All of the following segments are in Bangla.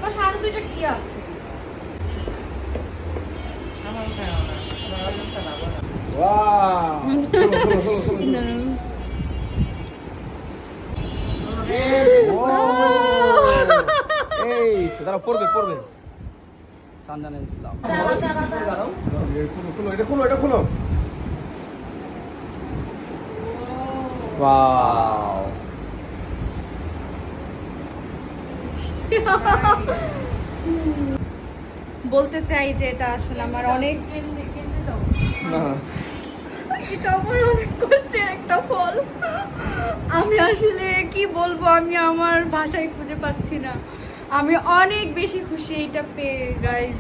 পাশে আরো দুইটা কি আছে? তারা পড়বে পড়বে সান্দানা ইসলাম। এটা খুলো এটা খুলো। ওয়াও বলতে চাই যে এটা আসলে আমার অনেক না এটা আমার অনেক কষ্টের একটা ফল। আমি আসলে কি বলবো, আমি আমার ভাষায় খুঁজে পাচ্ছি না। আমি অনেক বেশি খুশি এটা পেয়ে গাইজ।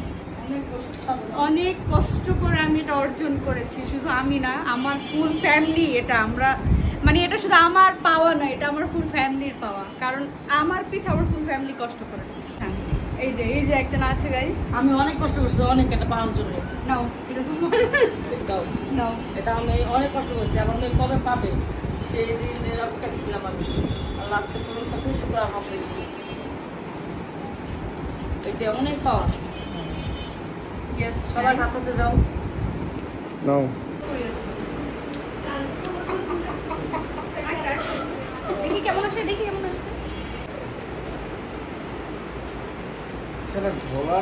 অনেক কষ্ট করে আমি এটা অর্জন করেছি। শুধু আমি না, আমার ফুল ফ্যামিলি। এটা আমরা মানে এটা শুধু আমার পাওয়া নয়, এটা আমার ফুল ফ্যামিলির পাওয়া। কারণ আমার পিছে আমার ফুল ফ্যামিলি কষ্ট করেছে। এই যে একটা আছে গাইজ, আমি অনেক কষ্ট করছি অনেক এটা পাওয়ার জন্য। নাও এটা তোমার, নাও এটা আমি অনেক কষ্ট করছি। আমার মেয়ে কবে পাবে সেই দিনের অপেক্ষা ছিলাম আমি। আল্লাহ আজকে তোমার কাছে শুকর আলহামদুলিল্লাহ। এটা অনেক পাওয়া। ইয়েস সবাই হাতে দাও। নাও দেখি কেমন আসে, দেখি কেমন আসছে। সেটা গোলা